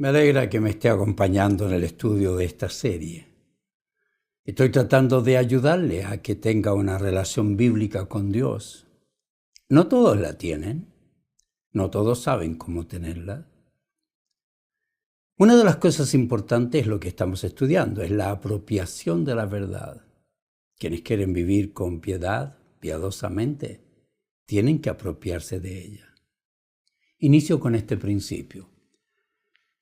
Me alegra que me esté acompañando en el estudio de esta serie. Estoy tratando de ayudarle a que tenga una relación bíblica con Dios. No todos la tienen, no todos saben cómo tenerla. Una de las cosas importantes es lo que estamos estudiando, es la apropiación de la verdad. Quienes quieren vivir con piedad, piadosamente, tienen que apropiarse de ella. Inicio con este principio.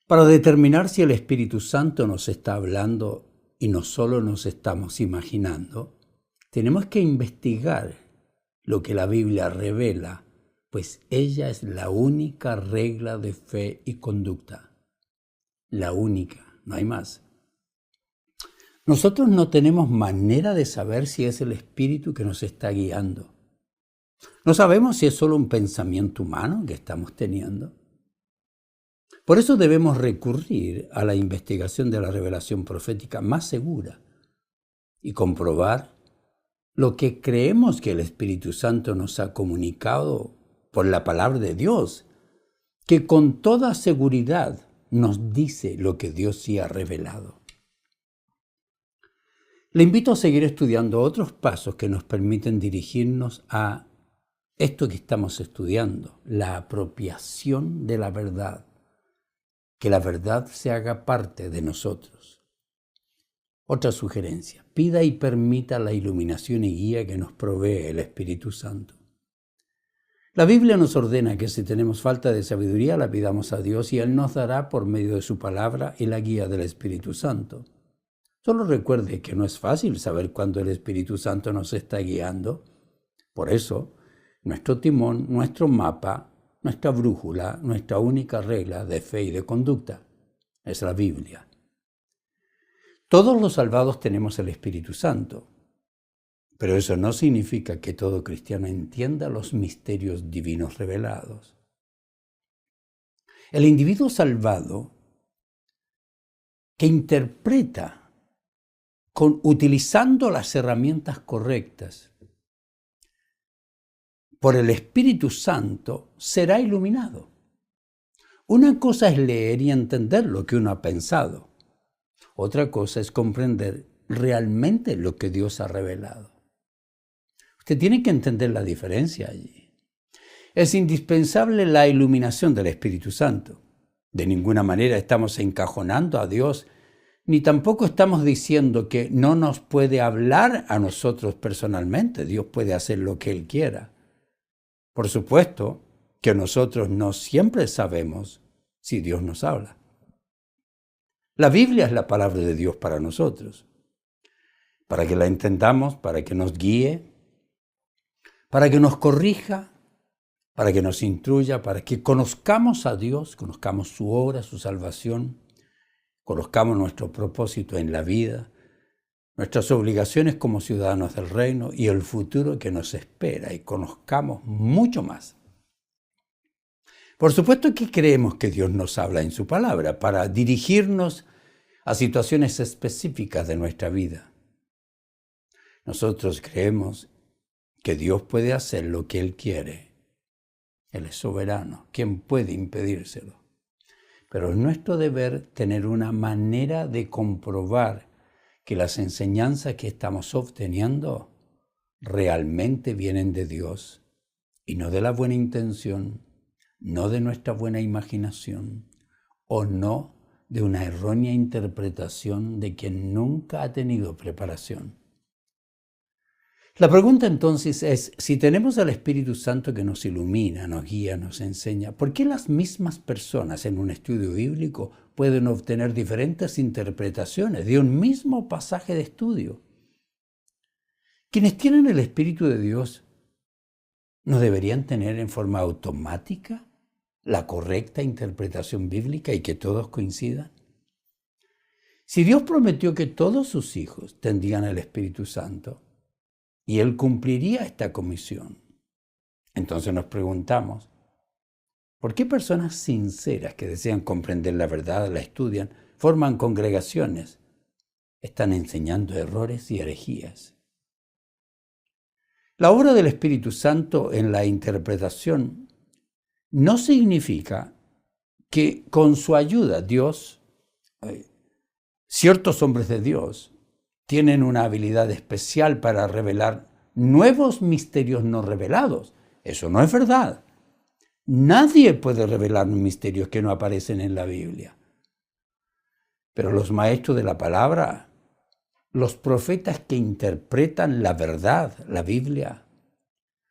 Para determinar si el Espíritu Santo nos está hablando y no solo nos estamos imaginando, tenemos que investigar lo que la Biblia revela, pues ella es la única regla de fe y conducta. La única, no hay más. Nosotros no tenemos manera de saber si es el Espíritu que nos está guiando. No sabemos si es solo un pensamiento humano que estamos teniendo. Por eso debemos recurrir a la investigación de la revelación profética más segura y comprobar lo que creemos que el Espíritu Santo nos ha comunicado por la palabra de Dios, que con toda seguridad nos dice lo que Dios sí ha revelado. Le invito a seguir estudiando otros pasos que nos permiten dirigirnos a esto que estamos estudiando, la apropiación de la verdad. Que la verdad se haga parte de nosotros. Otra sugerencia, pida y permita la iluminación y guía que nos provee el Espíritu Santo. La Biblia nos ordena que si tenemos falta de sabiduría la pidamos a Dios y Él nos dará por medio de su palabra y la guía del Espíritu Santo. Solo recuerde que no es fácil saber cuándo el Espíritu Santo nos está guiando. Por eso, nuestro timón, nuestro mapa, nuestra brújula, nuestra única regla de fe y de conducta es la Biblia. Todos los salvados tenemos el Espíritu Santo, pero eso no significa que todo cristiano entienda los misterios divinos revelados. El individuo salvado que interpreta utilizando las herramientas correctas por el Espíritu Santo, será iluminado. Una cosa es leer y entender lo que uno ha pensado. Otra cosa es comprender realmente lo que Dios ha revelado. Usted tiene que entender la diferencia allí. Es indispensable la iluminación del Espíritu Santo. De ninguna manera estamos encajonando a Dios, ni tampoco estamos diciendo que no nos puede hablar a nosotros personalmente. Dios puede hacer lo que Él quiera. Por supuesto que nosotros no siempre sabemos si Dios nos habla. La Biblia es la palabra de Dios para nosotros, para que la entendamos, para que nos guíe, para que nos corrija, para que nos instruya, para que conozcamos a Dios, conozcamos su obra, su salvación, conozcamos nuestro propósito en la vida, nuestras obligaciones como ciudadanos del reino y el futuro que nos espera, y conozcamos mucho más. Por supuesto que creemos que Dios nos habla en su palabra para dirigirnos a situaciones específicas de nuestra vida. Nosotros creemos que Dios puede hacer lo que Él quiere. Él es soberano. ¿Quién puede impedírselo? Pero es nuestro deber tener una manera de comprobar que las enseñanzas que estamos obteniendo realmente vienen de Dios y no de la buena intención, no de nuestra buena imaginación o no de una errónea interpretación de quien nunca ha tenido preparación. La pregunta entonces es, si tenemos al Espíritu Santo que nos ilumina, nos guía, nos enseña, ¿por qué las mismas personas en un estudio bíblico pueden obtener diferentes interpretaciones de un mismo pasaje de estudio? Quienes tienen el Espíritu de Dios, ¿no deberían tener en forma automática la correcta interpretación bíblica y que todos coincidan? Si Dios prometió que todos sus hijos tendrían el Espíritu Santo, y Él cumpliría esta comisión, entonces nos preguntamos, ¿por qué personas sinceras que desean comprender la verdad, la estudian, forman congregaciones, están enseñando errores y herejías? La obra del Espíritu Santo en la interpretación no significa que con su ayuda Dios, ciertos hombres de Dios, tienen una habilidad especial para revelar nuevos misterios no revelados. Eso no es verdad. Nadie puede revelar misterios que no aparecen en la Biblia. Pero los maestros de la palabra, los profetas que interpretan la verdad, la Biblia,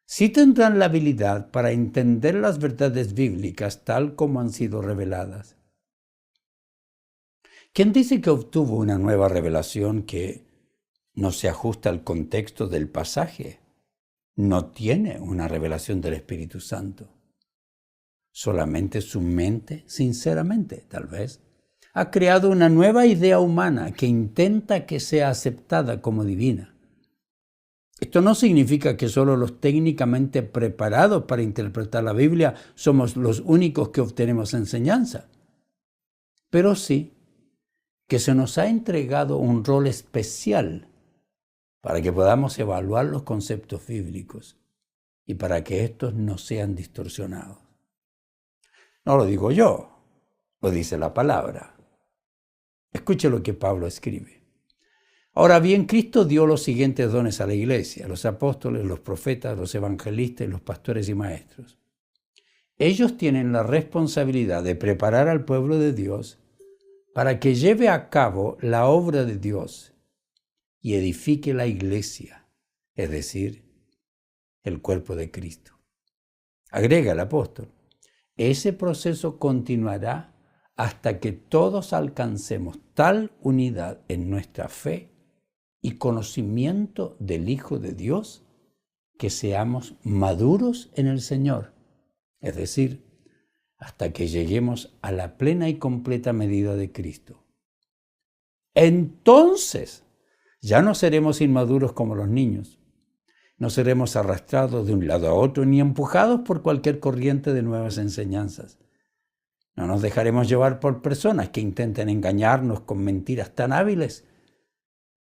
sí tendrán la habilidad para entender las verdades bíblicas tal como han sido reveladas. ¿Quién dice que obtuvo una nueva revelación que no se ajusta al contexto del pasaje? No tiene una revelación del Espíritu Santo. Solamente su mente, sinceramente, tal vez, ha creado una nueva idea humana que intenta que sea aceptada como divina. Esto no significa que solo los técnicamente preparados para interpretar la Biblia somos los únicos que obtenemos enseñanza, pero sí que se nos ha entregado un rol especial para que podamos evaluar los conceptos bíblicos y para que estos no sean distorsionados. No lo digo yo, lo dice la palabra. Escuche lo que Pablo escribe. Ahora bien, Cristo dio los siguientes dones a la iglesia: los apóstoles, los profetas, los evangelistas, los pastores y maestros. Ellos tienen la responsabilidad de preparar al pueblo de Dios para que lleve a cabo la obra de Dios y edifique la iglesia, es decir, el cuerpo de Cristo. Agrega el apóstol: ese proceso continuará hasta que todos alcancemos tal unidad en nuestra fe y conocimiento del Hijo de Dios que seamos maduros en el Señor, es decir, hasta que lleguemos a la plena y completa medida de Cristo. Entonces, ya no seremos inmaduros como los niños. No seremos arrastrados de un lado a otro ni empujados por cualquier corriente de nuevas enseñanzas. No nos dejaremos llevar por personas que intenten engañarnos con mentiras tan hábiles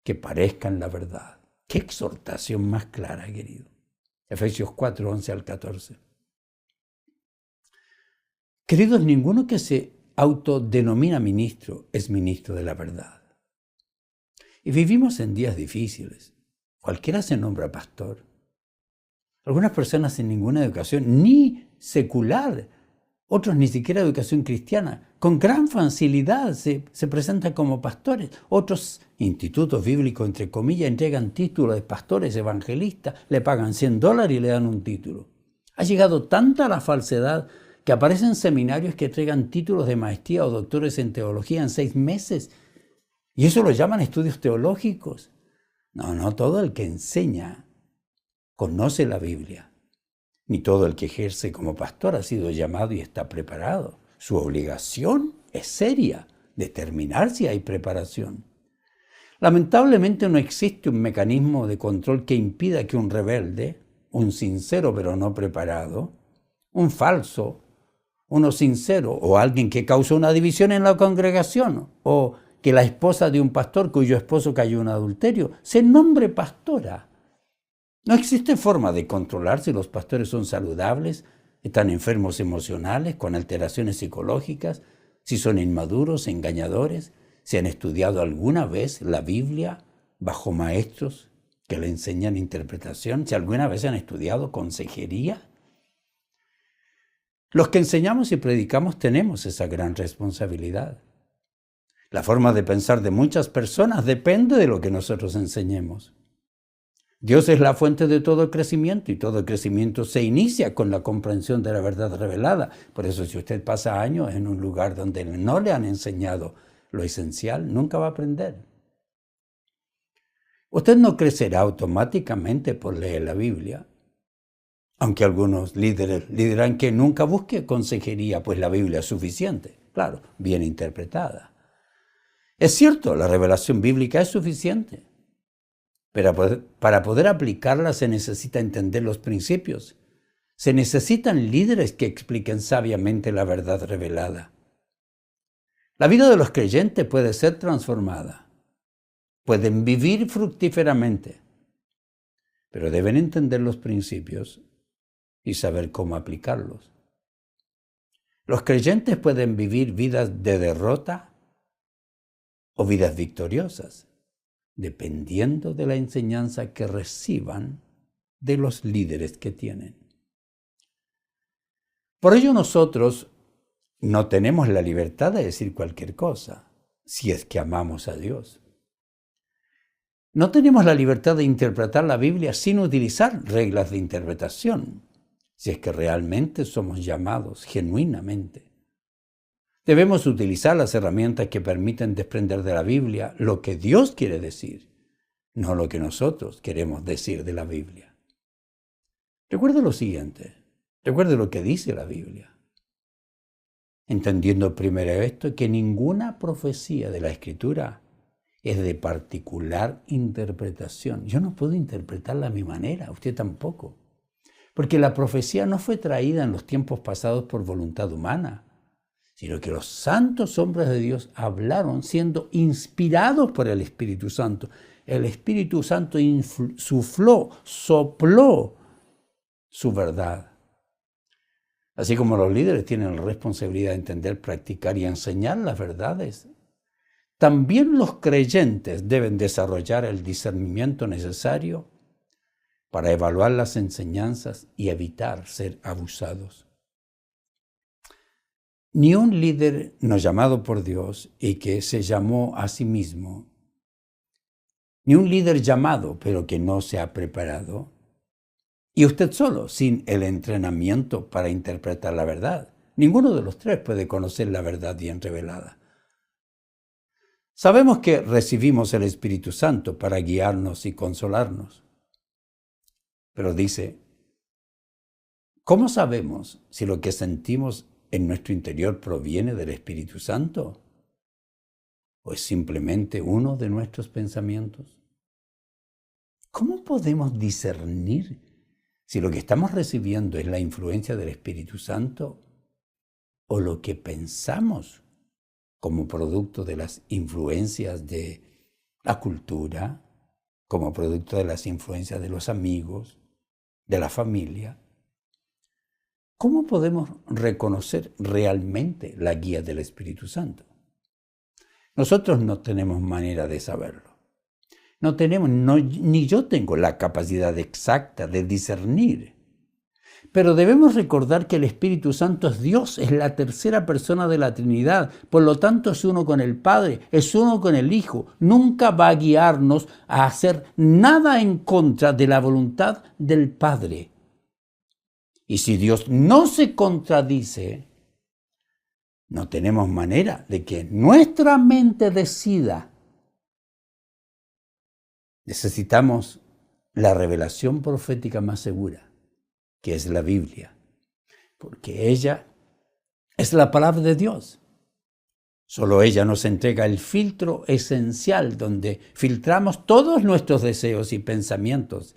que parezcan la verdad. ¡Qué exhortación más clara, querido! Efesios 4, 11 al 14. Queridos, ninguno que se autodenomina ministro es ministro de la verdad. Y vivimos en días difíciles. Cualquiera se nombra pastor. Algunas personas sin ninguna educación, ni secular, otros ni siquiera educación cristiana, con gran facilidad se presentan como pastores. Otros institutos bíblicos, entre comillas, entregan títulos de pastores evangelistas, le pagan $100 y le dan un título. Ha llegado tanta la falsedad que aparecen seminarios que entregan títulos de maestría o doctores en teología en 6 meses. Y eso lo llaman estudios teológicos. No todo el que enseña conoce la Biblia, ni todo el que ejerce como pastor ha sido llamado y está preparado. Su obligación es seria, determinar si hay preparación. Lamentablemente no existe un mecanismo de control que impida que un rebelde, un sincero pero no preparado, un falso, uno sincero o alguien que causó una división en la congregación o que la esposa de un pastor cuyo esposo cayó en adulterio se nombre pastora. No existe forma de controlar si los pastores son saludables, están enfermos emocionales, con alteraciones psicológicas, si son inmaduros, engañadores, si han estudiado alguna vez la Biblia bajo maestros que le enseñan interpretación, si alguna vez han estudiado consejería. Los que enseñamos y predicamos tenemos esa gran responsabilidad. La forma de pensar de muchas personas depende de lo que nosotros enseñemos. Dios es la fuente de todo crecimiento y todo crecimiento se inicia con la comprensión de la verdad revelada. Por eso, si usted pasa años en un lugar donde no le han enseñado lo esencial, nunca va a aprender. Usted no crecerá automáticamente por leer la Biblia, aunque algunos líderes le dirán que nunca busque consejería, pues la Biblia es suficiente. Claro, bien interpretada. Es cierto, la revelación bíblica es suficiente. Pero para poder aplicarla se necesita entender los principios. Se necesitan líderes que expliquen sabiamente la verdad revelada. La vida de los creyentes puede ser transformada. Pueden vivir fructíferamente. Pero deben entender los principios y saber cómo aplicarlos. Los creyentes pueden vivir vidas de derrota o vidas victoriosas, dependiendo de la enseñanza que reciban de los líderes que tienen. Por ello nosotros no tenemos la libertad de decir cualquier cosa, si es que amamos a Dios. No tenemos la libertad de interpretar la Biblia sin utilizar reglas de interpretación, si es que realmente somos llamados genuinamente. Debemos utilizar las herramientas que permiten desprender de la Biblia lo que Dios quiere decir, no lo que nosotros queremos decir de la Biblia. Recuerde lo siguiente, recuerde lo que dice la Biblia. Entendiendo primero esto, que ninguna profecía de la Escritura es de particular interpretación. Yo no puedo interpretarla a mi manera, usted tampoco. Porque la profecía no fue traída en los tiempos pasados por voluntad humana, sino que los santos hombres de Dios hablaron siendo inspirados por el Espíritu Santo. El Espíritu Santo sopló su verdad. Así como los líderes tienen la responsabilidad de entender, practicar y enseñar las verdades, también los creyentes deben desarrollar el discernimiento necesario para evaluar las enseñanzas y evitar ser abusados. Ni un líder no llamado por Dios y que se llamó a sí mismo, ni un líder llamado pero que no se ha preparado, y usted solo, sin el entrenamiento para interpretar la verdad, ninguno de los tres puede conocer la verdad bien revelada. Sabemos que recibimos el Espíritu Santo para guiarnos y consolarnos. Pero dice, ¿cómo sabemos si lo que sentimos en nuestro interior proviene del Espíritu Santo? ¿O es simplemente uno de nuestros pensamientos? ¿Cómo podemos discernir si lo que estamos recibiendo es la influencia del Espíritu Santo o lo que pensamos como producto de las influencias de la cultura, como producto de las influencias de los amigos, de la familia? ¿Cómo podemos reconocer realmente la guía del Espíritu Santo? Nosotros no tenemos manera de saberlo. Ni yo tengo la capacidad exacta de discernir. Pero debemos recordar que el Espíritu Santo es Dios, es la tercera persona de la Trinidad. Por lo tanto, es uno con el Padre, es uno con el Hijo. Nunca va a guiarnos a hacer nada en contra de la voluntad del Padre. Y si Dios no se contradice, no tenemos manera de que nuestra mente decida. Necesitamos la revelación profética más segura, que es la Biblia, porque ella es la palabra de Dios. Solo ella nos entrega el filtro esencial donde filtramos todos nuestros deseos y pensamientos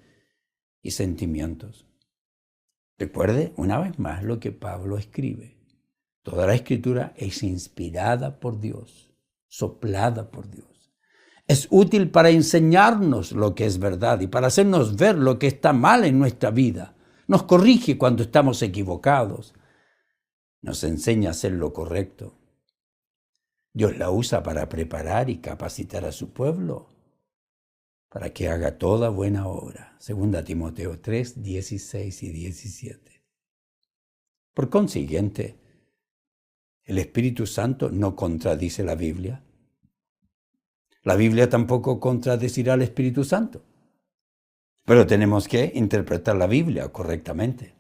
y sentimientos. Recuerde una vez más lo que Pablo escribe. Toda la Escritura es inspirada por Dios, soplada por Dios. Es útil para enseñarnos lo que es verdad y para hacernos ver lo que está mal en nuestra vida. Nos corrige cuando estamos equivocados. Nos enseña a hacer lo correcto. Dios la usa para preparar y capacitar a su pueblo para que haga toda buena obra. 2 Timoteo 3, 16 y 17. Por consiguiente, el Espíritu Santo no contradice la Biblia. La Biblia tampoco contradecirá al Espíritu Santo. Pero tenemos que interpretar la Biblia correctamente.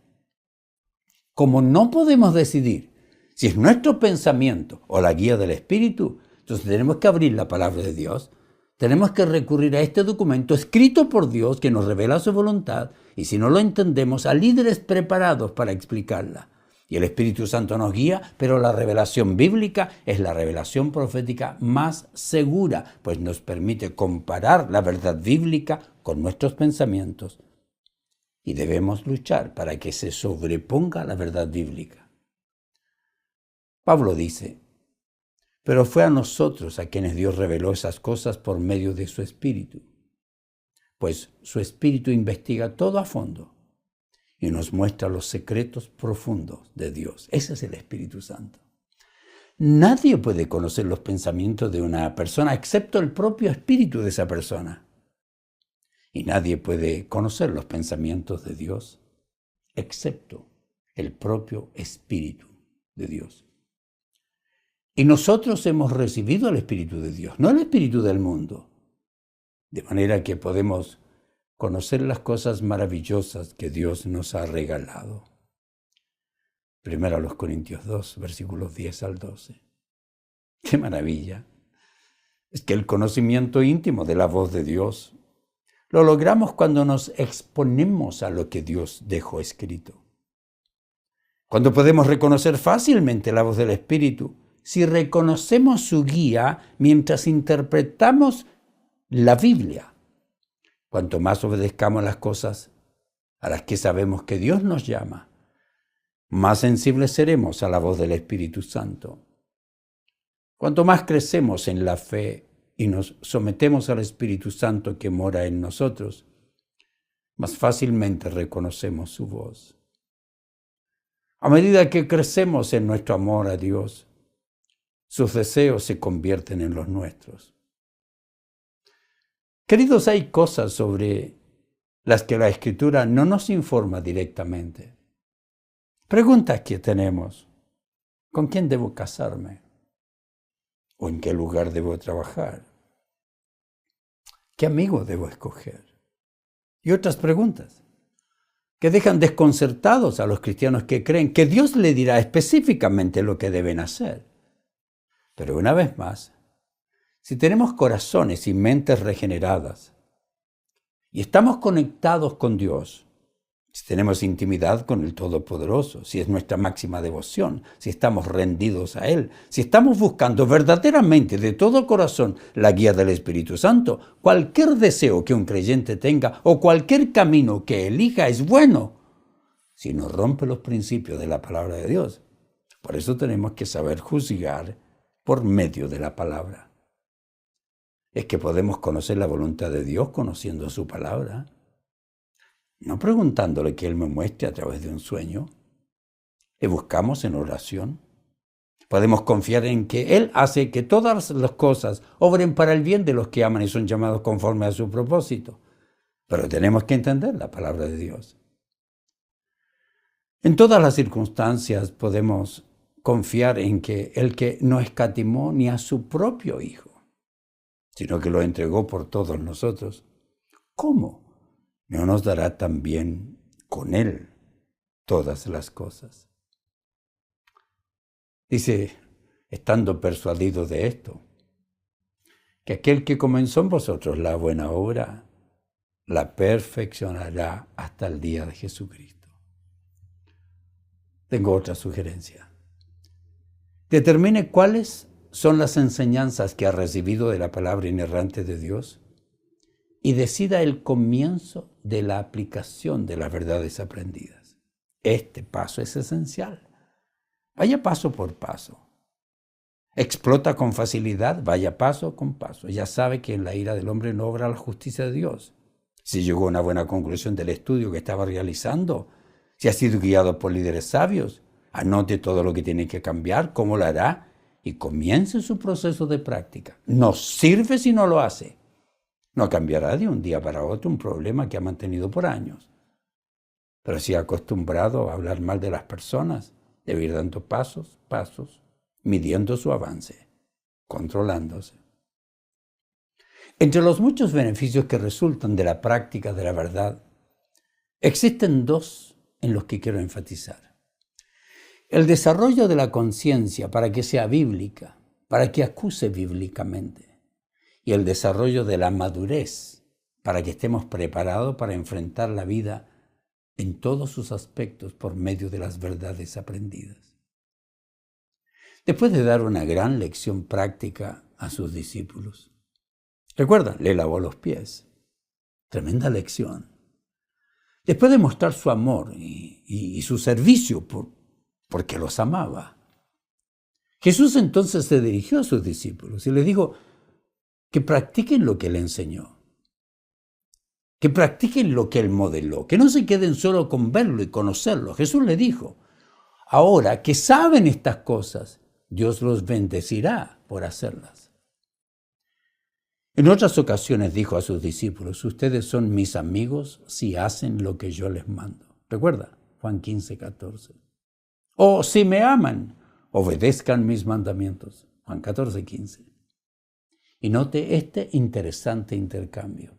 Como no podemos decidir si es nuestro pensamiento o la guía del Espíritu, entonces tenemos que abrir la palabra de Dios, tenemos que recurrir a este documento escrito por Dios que nos revela su voluntad, y si no lo entendemos, a líderes preparados para explicarla. Y el Espíritu Santo nos guía, pero la revelación bíblica es la revelación profética más segura, pues nos permite comparar la verdad bíblica con nuestros pensamientos. Y debemos luchar para que se sobreponga la verdad bíblica. Pablo dice, pero fue a nosotros a quienes Dios reveló esas cosas por medio de su Espíritu, pues su Espíritu investiga todo a fondo, y nos muestra los secretos profundos de Dios. Ese es el Espíritu Santo. Nadie puede conocer los pensamientos de una persona excepto el propio espíritu de esa persona. Y nadie puede conocer los pensamientos de Dios excepto el propio Espíritu de Dios. Y nosotros hemos recibido el Espíritu de Dios, no el Espíritu del mundo. De manera que podemos conocer las cosas maravillosas que Dios nos ha regalado. Primero a los Corintios 2, versículos 10 al 12. ¡Qué maravilla! Es que el conocimiento íntimo de la voz de Dios lo logramos cuando nos exponemos a lo que Dios dejó escrito. Cuando podemos reconocer fácilmente la voz del Espíritu, si reconocemos su guía mientras interpretamos la Biblia. Cuanto más obedezcamos las cosas a las que sabemos que Dios nos llama, más sensibles seremos a la voz del Espíritu Santo. Cuanto más crecemos en la fe y nos sometemos al Espíritu Santo que mora en nosotros, más fácilmente reconocemos su voz. A medida que crecemos en nuestro amor a Dios, sus deseos se convierten en los nuestros. Queridos, hay cosas sobre las que la Escritura no nos informa directamente. Preguntas que tenemos: ¿con quién debo casarme? ¿O en qué lugar debo trabajar? ¿Qué amigo debo escoger? Y otras preguntas que dejan desconcertados a los cristianos que creen que Dios le dirá específicamente lo que deben hacer. Pero una vez más, si tenemos corazones y mentes regeneradas y estamos conectados con Dios, si tenemos intimidad con el Todopoderoso, si es nuestra máxima devoción, si estamos rendidos a Él, si estamos buscando verdaderamente de todo corazón la guía del Espíritu Santo, cualquier deseo que un creyente tenga o cualquier camino que elija es bueno, si no rompe los principios de la palabra de Dios. Por eso tenemos que saber juzgar por medio de la palabra. Es que podemos conocer la voluntad de Dios conociendo su palabra. No preguntándole que Él me muestre a través de un sueño. Le buscamos en oración. Podemos confiar en que Él hace que todas las cosas obren para el bien de los que aman y son llamados conforme a su propósito. Pero tenemos que entender la palabra de Dios. En todas las circunstancias podemos confiar en que el que no escatimó ni a su propio Hijo, sino que lo entregó por todos nosotros, ¿cómo no nos dará también con Él todas las cosas? Dice, estando persuadido de esto, que aquel que comenzó en vosotros la buena obra, la perfeccionará hasta el día de Jesucristo. Tengo otra sugerencia. Determine cuáles son las enseñanzas que ha recibido de la palabra inerrante de Dios y decida el comienzo de la aplicación de las verdades aprendidas. Este paso es esencial. Vaya paso por paso. Explota con facilidad, vaya paso con paso. Ya sabe que en la ira del hombre no obra la justicia de Dios. Si llegó a una buena conclusión del estudio que estaba realizando, si ha sido guiado por líderes sabios, anote todo lo que tiene que cambiar, cómo lo hará y comience su proceso de práctica. No sirve si no lo hace. No cambiará de un día para otro un problema que ha mantenido por años. Pero si ha acostumbrado a hablar mal de las personas, debe ir dando pasos, midiendo su avance, controlándose. Entre los muchos beneficios que resultan de la práctica de la verdad, existen dos en los que quiero enfatizar. El desarrollo de la conciencia para que sea bíblica, para que acuse bíblicamente. Y el desarrollo de la madurez para que estemos preparados para enfrentar la vida en todos sus aspectos por medio de las verdades aprendidas. Después de dar una gran lección práctica a sus discípulos, recuerdan, le lavó los pies. Tremenda lección. Después de mostrar su amor y su servicio porque los amaba, Jesús entonces se dirigió a sus discípulos y les dijo que practiquen lo que le enseñó. que practiquen lo que Él modeló, que no se queden solo con verlo y conocerlo. Jesús le dijo, ahora que saben estas cosas, Dios los bendecirá por hacerlas. En otras ocasiones dijo a sus discípulos, ustedes son mis amigos si hacen lo que yo les mando. ¿Recuerda? Juan 15:14. O si me aman, obedezcan mis mandamientos. Juan 14:15. Y note este interesante intercambio.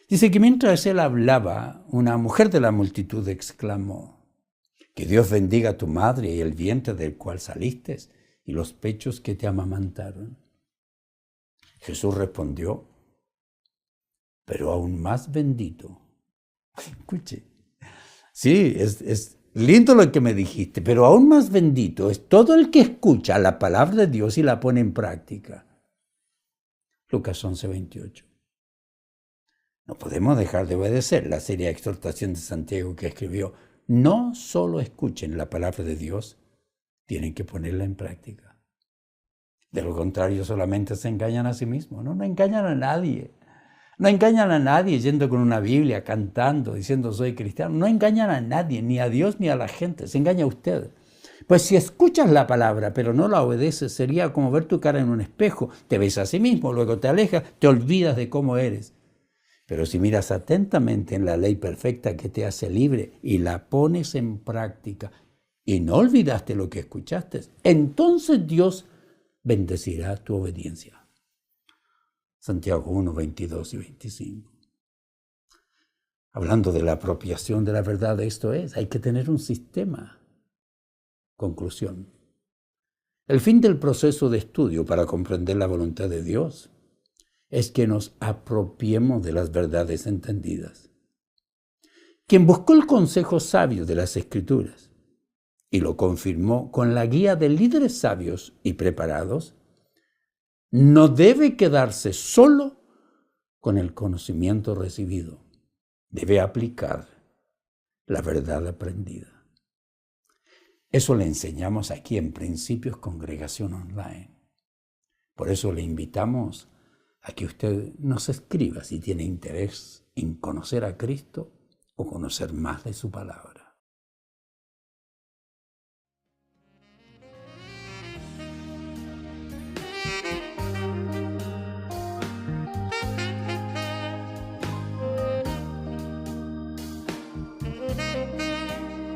Dice que mientras él hablaba, una mujer de la multitud exclamó, que Dios bendiga a tu madre y el vientre del cual saliste y los pechos que te amamantaron. Jesús respondió, pero aún más bendito. Escuche, sí, es lindo lo que me dijiste, pero aún más bendito es todo el que escucha la palabra de Dios y la pone en práctica. Lucas 11:28. No podemos dejar de obedecer la seria exhortación de Santiago que escribió. No solo escuchen la palabra de Dios, tienen que ponerla en práctica. De lo contrario, solamente se engañan a sí mismos. No engañan a nadie. No engañan a nadie yendo con una Biblia, cantando, diciendo soy cristiano. No engañan a nadie, ni a Dios ni a la gente. Se engaña a usted. Pues si escuchas la palabra, pero no la obedeces, sería como ver tu cara en un espejo. Te ves a sí mismo, luego te alejas, te olvidas de cómo eres. Pero si miras atentamente en la ley perfecta que te hace libre y la pones en práctica y no olvidaste lo que escuchaste, entonces Dios bendecirá tu obediencia. Santiago 1:22 y 25. Hablando de la apropiación de la verdad, esto es, hay que tener un sistema. Conclusión. El fin del proceso de estudio para comprender la voluntad de Dios es que nos apropiemos de las verdades entendidas. Quien buscó el consejo sabio de las Escrituras y lo confirmó con la guía de líderes sabios y preparados, no debe quedarse solo con el conocimiento recibido. Debe aplicar la verdad aprendida. Eso le enseñamos aquí en Principios Congregación Online. Por eso le invitamos a que usted nos escriba si tiene interés en conocer a Cristo o conocer más de su palabra.